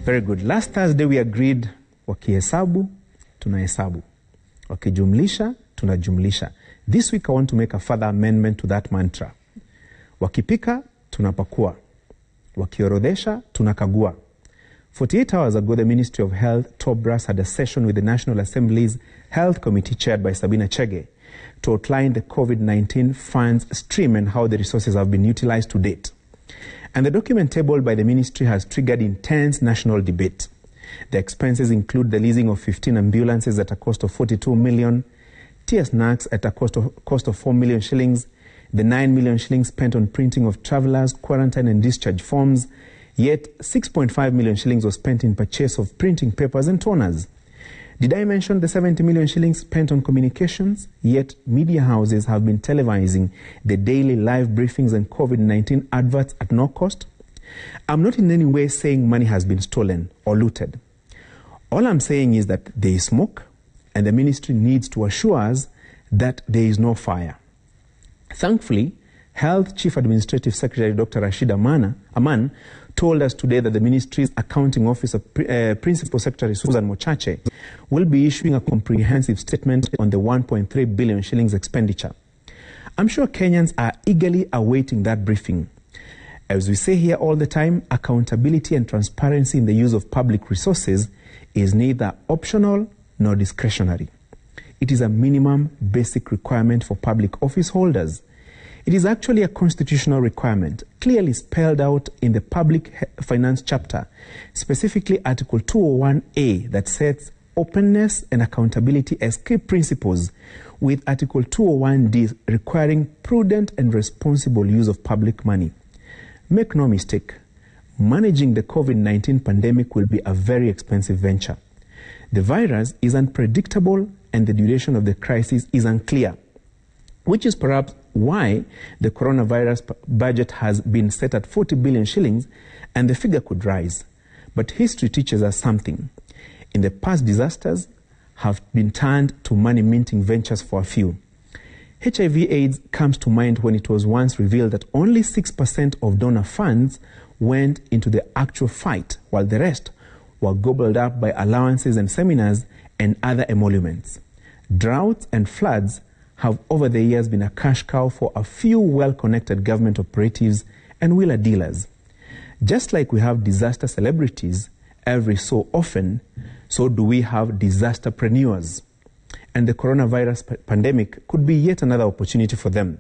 Very good. Last Thursday we agreed wakihesabu, tunahesabu. Wakijumlisha, tunajumlisha. This week I want to make a further amendment to that mantra. Wakipika, tunapakua. Wakiorodhesha, tunakagua. 48 hours ago, the Ministry of Health, top brass, had a session with the National Assembly's Health Committee chaired by Sabina Chege to outline the COVID-19 funds stream and how the resources have been utilized to date. And the document tabled by the ministry has triggered intense national debate. The expenses include the leasing of 15 ambulances at a cost of 42 million, tear snacks at a cost of 4 million shillings, the 9 million shillings spent on printing of travellers, quarantine and discharge forms, yet 6.5 million shillings was spent in purchase of printing papers and toners. Did I mention the 70 million shillings spent on communications? Yet media houses have been televising the daily live briefings and COVID-19 adverts at no cost. I'm not in any way saying money has been stolen or looted. All I'm saying is that there is smoke and the ministry needs to assure us that there is no fire. Thankfully, Health Chief Administrative Secretary Dr. Rashid Aman told us today that the ministry's accounting officer, Principal Secretary Susan Mochache, will be issuing a comprehensive statement on the 1.3 billion shillings expenditure. I'm sure Kenyans are eagerly awaiting that briefing. As we say here all the time, accountability and transparency in the use of public resources is neither optional nor discretionary. It is a minimum basic requirement for public office holders. It is actually a constitutional requirement, clearly spelled out in the Public Finance chapter, specifically Article 201A, that sets openness and accountability as key principles, with Article 201D requiring prudent and responsible use of public money. Make no mistake, managing the COVID-19 pandemic will be a very expensive venture. The virus is unpredictable and the duration of the crisis is unclear, which is perhaps why the coronavirus budget has been set at 40 billion shillings and the figure could rise. But history teaches us something. In the past, disasters have been turned to money-minting ventures for a few. HIV/AIDS comes to mind when it was once revealed that only 6% of donor funds went into the actual fight, while the rest were gobbled up by allowances and seminars and other emoluments. Droughts and floods have over the years been a cash cow for a few well-connected government operatives and wheeler dealers. Just like we have disaster celebrities every so often, so do we have disasterpreneurs. And the coronavirus pandemic could be yet another opportunity for them.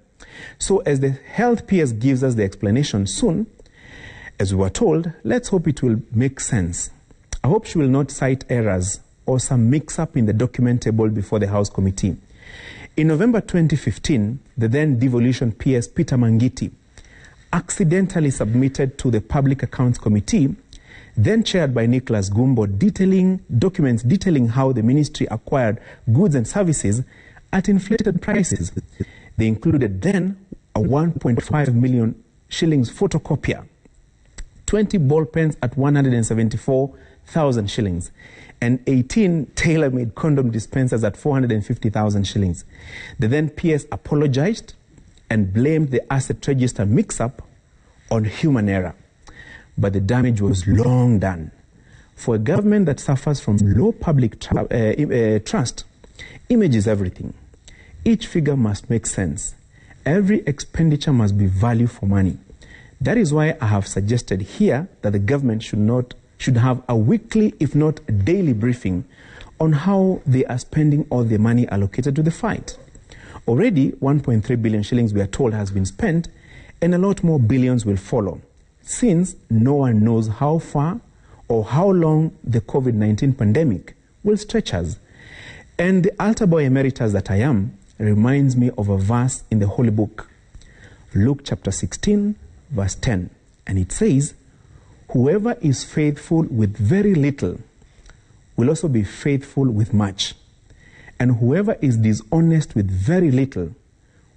So as the health PS gives us the explanation soon, as we were told, let's hope it will make sense. I hope she will not cite errors or some mix-up in the document tabled before the House Committee. In November 2015, the then devolution PS Peter Mangiti accidentally submitted to the Public Accounts Committee, then chaired by Nicholas Gumbo, documents detailing how the ministry acquired goods and services at inflated prices. They included then a 1.5 million shillings photocopier, 20 ball pens at 174,000 shillings, and 18 tailor-made condom dispensers at 450,000 shillings. The then PS apologized and blamed the asset register mix-up on human error. But the damage was long done. For a government that suffers from low public trust, image is everything. Each figure must make sense. Every expenditure must be value for money. That is why I have suggested here that the government should have a weekly, if not daily, briefing on how they are spending all the money allocated to the fight. Already, 1.3 billion shillings, we are told, has been spent, and a lot more billions will follow, since no one knows how far or how long the COVID-19 pandemic will stretch us. And the altar boy emeritus that I am reminds me of a verse in the Holy Book, Luke chapter 16, verse 10, and it says, "Whoever is faithful with very little will also be faithful with much, and whoever is dishonest with very little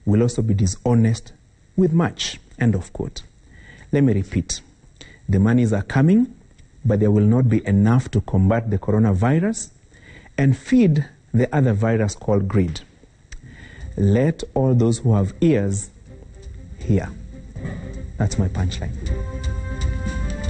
will also be dishonest with much." End of quote. Let me repeat. The monies are coming, but there will not be enough to combat the coronavirus and feed the other virus called greed. Let all those who have ears hear. That's my punchline.